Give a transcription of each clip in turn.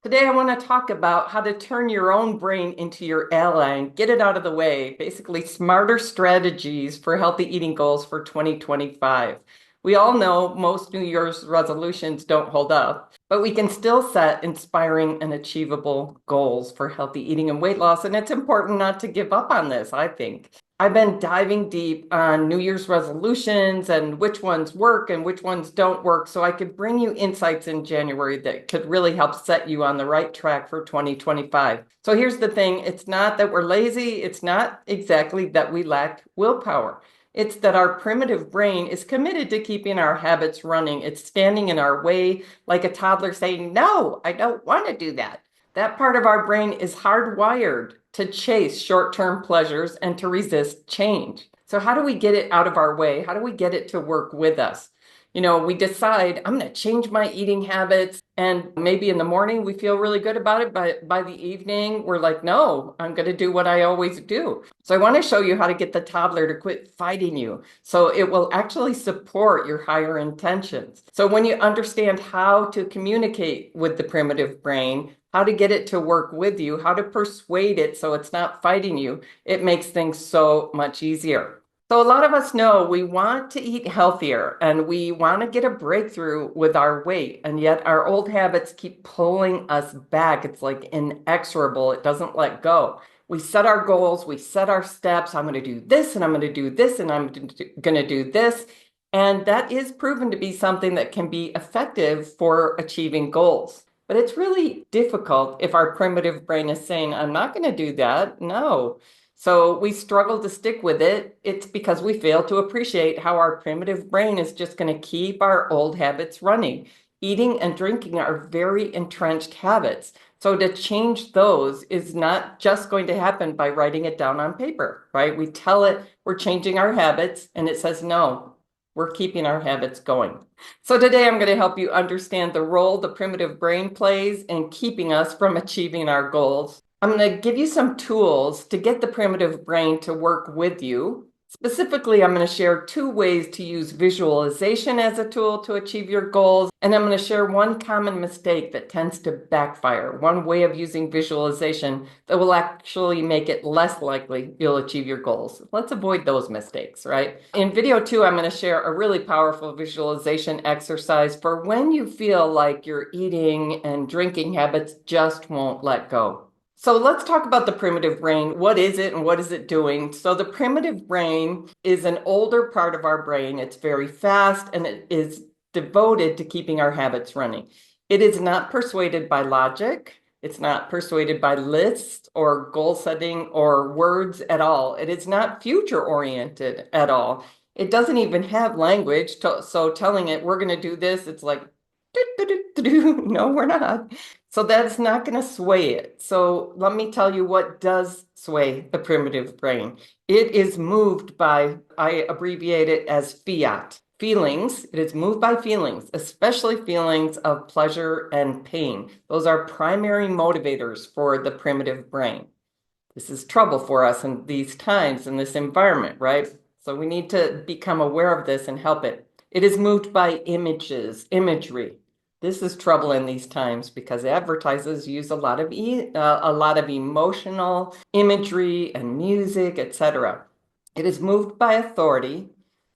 Today, I want to talk about how to turn your own brain into your ally and get it out of the way. Basically, smarter strategies for healthy eating goals for 2025. We all know most New Year's resolutions don't hold up, but we can still set inspiring and achievable goals for healthy eating and weight loss. And it's important not to give up on this, I think. I've been diving deep on New Year's resolutions and which ones work and which ones don't work, so I could bring you insights in January that could really help set you on the right track for 2025. So here's the thing, it's not that we're lazy, it's not exactly that we lack willpower. It's that our primitive brain is committed to keeping our habits running. It's standing in our way like a toddler saying, "No, I don't want to do that." That part of our brain is hardwired to chase short-term pleasures and to resist change. So how do we get it out of our way? How do we get it to work with us? We decide, I'm going to change my eating habits. And maybe in the morning we feel really good about it, but by the evening we're like, no, I'm going to do what I always do. So I want to show you how to get the toddler to quit fighting you. So it will actually support your higher intentions. So when you understand how to communicate with the primitive brain, how to get it to work with you, how to persuade it so it's not fighting you, it makes things so much easier. So a lot of us know we want to eat healthier and we want to get a breakthrough with our weight, and yet our old habits keep pulling us back. It's like inexorable. It doesn't let go. We set our goals, we set our steps. I'm going to do this and I'm going to do this and I'm going to do this. And that is proven to be something that can be effective for achieving goals. But it's really difficult if our primitive brain is saying, I'm not going to do that. No. So we struggle to stick with it. It's because we fail to appreciate how our primitive brain is just going to keep our old habits running. Eating and drinking are very entrenched habits. So to change those is not just going to happen by writing it down on paper, right? We tell it we're changing our habits and it says, no, we're keeping our habits going. So today I'm going to help you understand the role the primitive brain plays in keeping us from achieving our goals. I'm going to give you some tools to get the primitive brain to work with you. Specifically, I'm going to share 2 ways to use visualization as a tool to achieve your goals. And I'm going to share one common mistake that tends to backfire, one way of using visualization that will actually make it less likely you'll achieve your goals. Let's avoid those mistakes, right? In video 2, I'm going to share a really powerful visualization exercise for when you feel like your eating and drinking habits just won't let go. So let's talk about the primitive brain. What is it and what is it doing? So the primitive brain is an older part of our brain. It's very fast and it is devoted to keeping our habits running. It is not persuaded by logic. It's not persuaded by lists or goal setting or words at all. It is not future oriented at all. It doesn't even have language. So telling it we're going to do this, it's like, no, we're not. So that's not going to sway it. So let me tell you what does sway the primitive brain. It is moved by, I abbreviate it as fiat, feelings. It is moved by feelings, especially feelings of pleasure and pain. Those are primary motivators for the primitive brain. This is trouble for us in these times, in this environment, right? So we need to become aware of this and help it. It is moved by images, imagery. This is trouble in these times because advertisers use a lot of emotional imagery and music, etc. It is moved by authority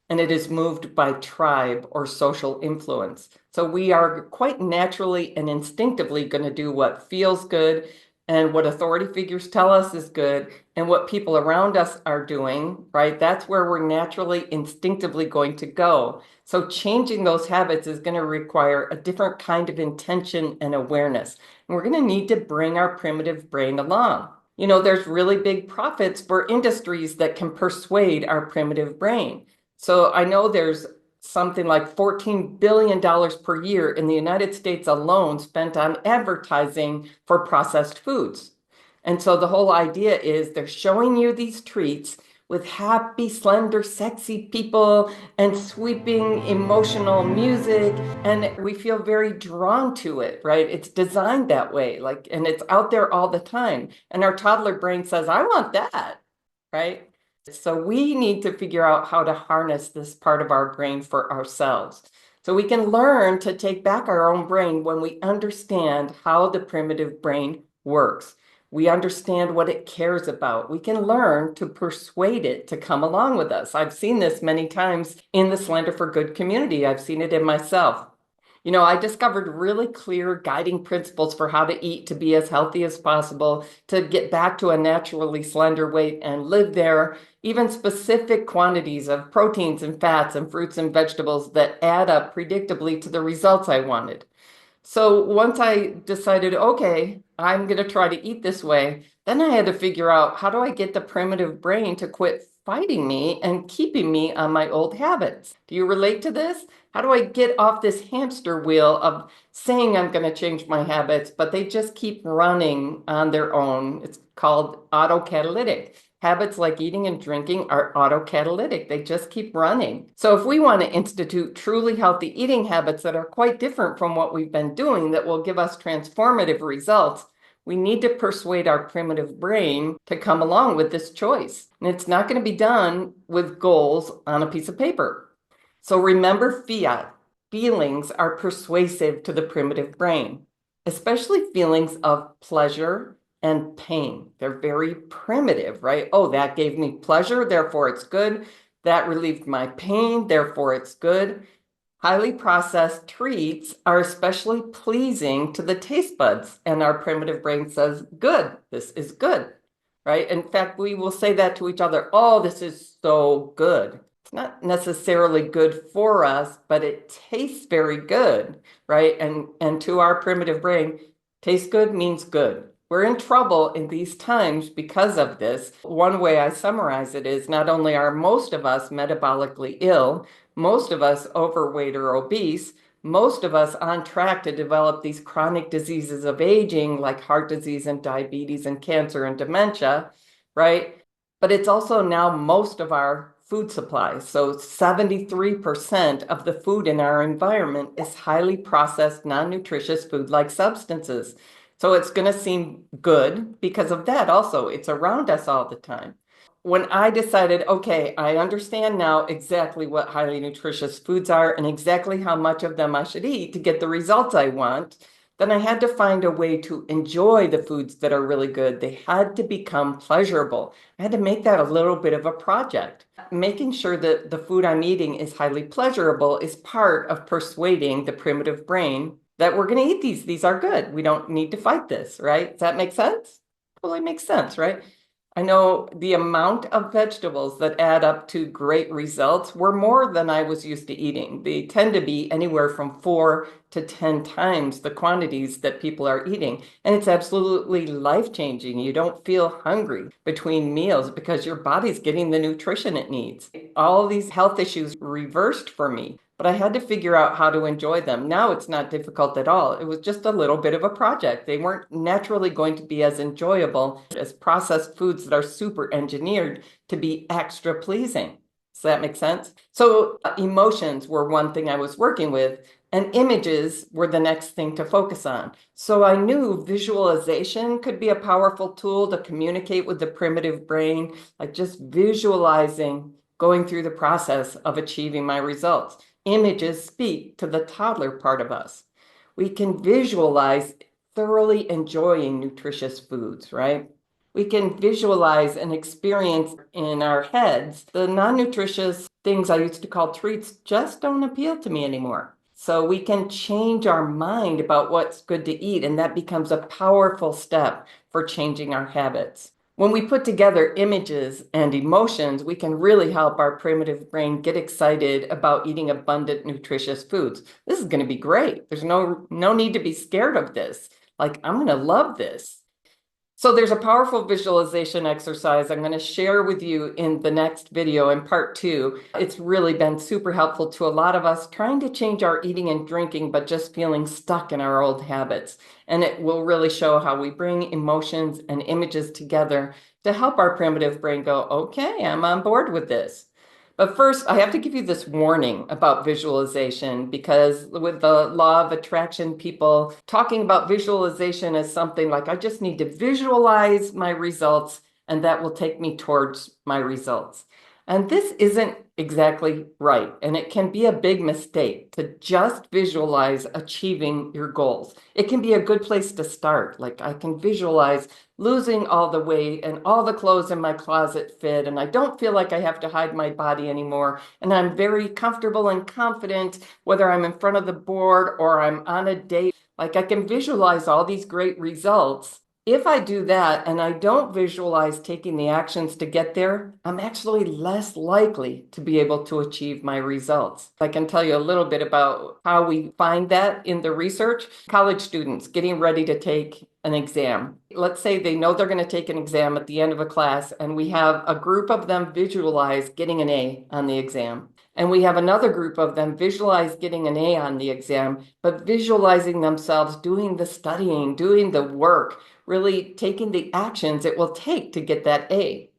and it is moved by tribe or social influence. So we are quite naturally and instinctively going to do what feels good and what authority figures tell us is good and what people around us are doing, right? That's where we're naturally, instinctively going to go. So changing those habits is going to require a different kind of intention and awareness. And we're going to need to bring our primitive brain along. There's really big profits for industries that can persuade our primitive brain. So I know there's something like $14 billion per year in the United States alone spent on advertising for processed foods. And so the whole idea is they're showing you these treats with happy, slender, sexy people and sweeping emotional music. And we feel very drawn to it, right? It's designed that way, and it's out there all the time. And our toddler brain says, I want that, right? So we need to figure out how to harness this part of our brain for ourselves. So we can learn to take back our own brain when we understand how the primitive brain works. We understand what it cares about. We can learn to persuade it to come along with us. I've seen this many times in the Slender for Good community. I've seen it in myself. I discovered really clear guiding principles for how to eat to be as healthy as possible, to get back to a naturally slender weight and live there, even specific quantities of proteins and fats and fruits and vegetables that add up predictably to the results I wanted. So once I decided, okay, I'm going to try to eat this way, then I had to figure out, how do I get the primitive brain to quit fighting me and keeping me on my old habits? Do you relate to this? How do I get off this hamster wheel of saying I'm going to change my habits, but they just keep running on their own? It's called autocatalytic. Habits like eating and drinking are autocatalytic. They just keep running. So if we want to institute truly healthy eating habits that are quite different from what we've been doing, that will give us transformative results, we need to persuade our primitive brain to come along with this choice. And it's not going to be done with goals on a piece of paper. So remember fiat. Feelings are persuasive to the primitive brain, especially feelings of pleasure and pain. They're very primitive, right? Oh, that gave me pleasure, therefore it's good. That relieved my pain, therefore it's good. Highly processed treats are especially pleasing to the taste buds, and our primitive brain says, good, this is good, right? In fact, we will say that to each other, oh, this is so good. It's not necessarily good for us, but it tastes very good, right? And to our primitive brain, taste good means good. We're in trouble in these times because of this. One way I summarize it is, not only are most of us metabolically ill, most of us overweight or obese, most of us on track to develop these chronic diseases of aging like heart disease and diabetes and cancer and dementia, right? But it's also now most of our food supply. So 73% of the food in our environment is highly processed, non-nutritious food-like substances. So it's going to seem good because of that also. It's around us all the time. When I decided, okay, I understand now exactly what highly nutritious foods are and exactly how much of them I should eat to get the results I want, then I had to find a way to enjoy the foods that are really good. They had to become pleasurable. I had to make that a little bit of a project. Making sure that the food I'm eating is highly pleasurable is part of persuading the primitive brain that we're going to eat these. These are good. We don't need to fight this, right? Does that make sense? Totally makes sense, right? I know the amount of vegetables that add up to great results were more than I was used to eating. They tend to be anywhere from 4 to 10 times the quantities that people are eating. And it's absolutely life-changing. You don't feel hungry between meals because your body's getting the nutrition it needs. All these health issues reversed for me, but I had to figure out how to enjoy them. Now it's not difficult at all. It was just a little bit of a project. They weren't naturally going to be as enjoyable as processed foods that are super engineered to be extra pleasing. Does that make sense? So emotions were one thing I was working with, and images were the next thing to focus on. So I knew visualization could be a powerful tool to communicate with the primitive brain, like just visualizing going through the process of achieving my results. Images speak to the toddler part of us. We can visualize thoroughly enjoying nutritious foods, right? We can visualize and experience in our heads the non-nutritious things I used to call treats just don't appeal to me anymore. So we can change our mind about what's good to eat, and that becomes a powerful step for changing our habits. When we put together images and emotions, we can really help our primitive brain get excited about eating abundant, nutritious foods. This is going to be great. There's no need to be scared of this. Like, I'm going to love this. So there's a powerful visualization exercise I'm going to share with you in the next video in part 2. It's really been super helpful to a lot of us trying to change our eating and drinking, but just feeling stuck in our old habits. And it will really show how we bring emotions and images together to help our primitive brain go, okay, I'm on board with this. But first, I have to give you this warning about visualization, because with the law of attraction, people talking about visualization as something like, I just need to visualize my results and that will take me towards my results. And this isn't exactly right. And it can be a big mistake to just visualize achieving your goals. It can be a good place to start. Like I can visualize losing all the weight and all the clothes in my closet fit, and I don't feel like I have to hide my body anymore. And I'm very comfortable and confident whether I'm in front of the board or I'm on a date. Like I can visualize all these great results. If I do that and I don't visualize taking the actions to get there, I'm actually less likely to be able to achieve my results. I can tell you a little bit about how we find that in the research. College students getting ready to take an exam. Let's say they know they're going to take an exam at the end of a class, and we have a group of them visualize getting an A on the exam. And we have another group of them visualize getting an A on the exam, but visualizing themselves doing the studying, doing the work, really taking the actions it will take to get that A.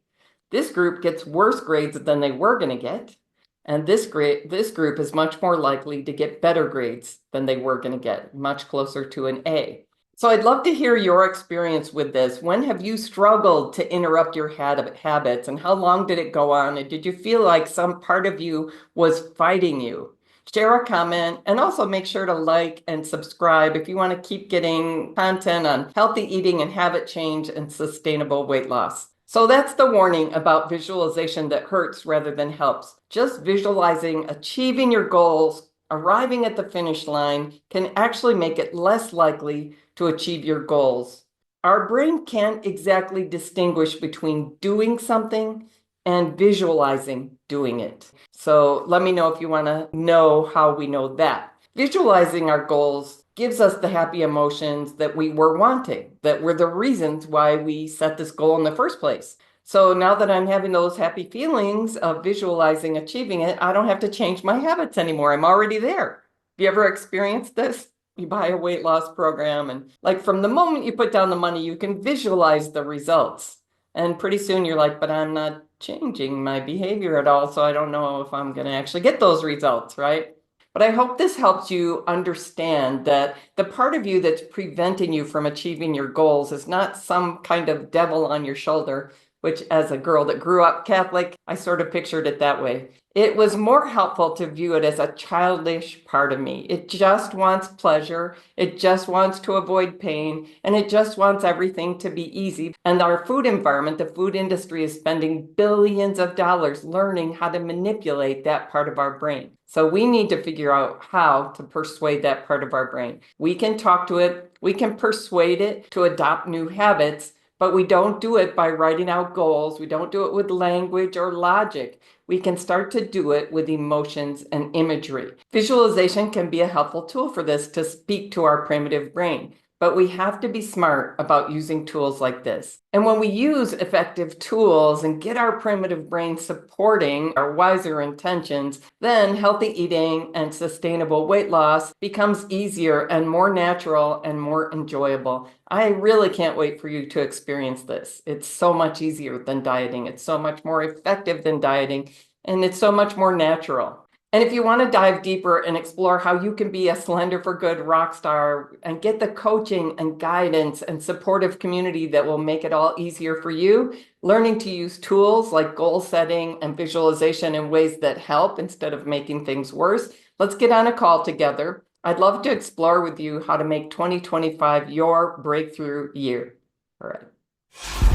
This group gets worse grades than they were going to get. And this group is much more likely to get better grades than they were going to get, much closer to an A. So I'd love to hear your experience with this. When have you struggled to interrupt your habits, and how long did it go on? And did you feel like some part of you was fighting you? Share a comment, and also make sure to like and subscribe if you want to keep getting content on healthy eating and habit change and sustainable weight loss. So that's the warning about visualization that hurts rather than helps. Just visualizing achieving your goals, arriving at the finish line, can actually make it less likely to achieve your goals. Our brain can't exactly distinguish between doing something and visualizing doing it. So let me know if you want to know how we know that. Visualizing our goals gives us the happy emotions that we were wanting, that were the reasons why we set this goal in the first place. So now that I'm having those happy feelings of visualizing achieving it, I don't have to change my habits anymore. I'm already there. Have you ever experienced this? You buy a weight loss program, and like from the moment you put down the money, you can visualize the results. And pretty soon you're like, but I'm not changing my behavior at all, so I don't know if I'm going to actually get those results, right? But I hope this helps you understand that the part of you that's preventing you from achieving your goals is not some kind of devil on your shoulder, which as a girl that grew up Catholic, I sort of pictured it that way. It was more helpful to view it as a childish part of me. It just wants pleasure. It just wants to avoid pain. And it just wants everything to be easy. And our food environment, the food industry, is spending billions of dollars learning how to manipulate that part of our brain. So we need to figure out how to persuade that part of our brain. We can talk to it. We can persuade it to adopt new habits. But we don't do it by writing out goals. We don't do it with language or logic. We can start to do it with emotions and imagery. Visualization can be a helpful tool for this to speak to our primitive brain, but we have to be smart about using tools like this. And when we use effective tools and get our primitive brain supporting our wiser intentions, then healthy eating and sustainable weight loss becomes easier and more natural and more enjoyable. I really can't wait for you to experience this. It's so much easier than dieting. It's so much more effective than dieting, and it's so much more natural. And if you want to dive deeper and explore how you can be a Slender for Good rock star and get the coaching and guidance and supportive community that will make it all easier for you, learning to use tools like goal setting and visualization in ways that help instead of making things worse, let's get on a call together. I'd love to explore with you how to make 2025 your breakthrough year. All right.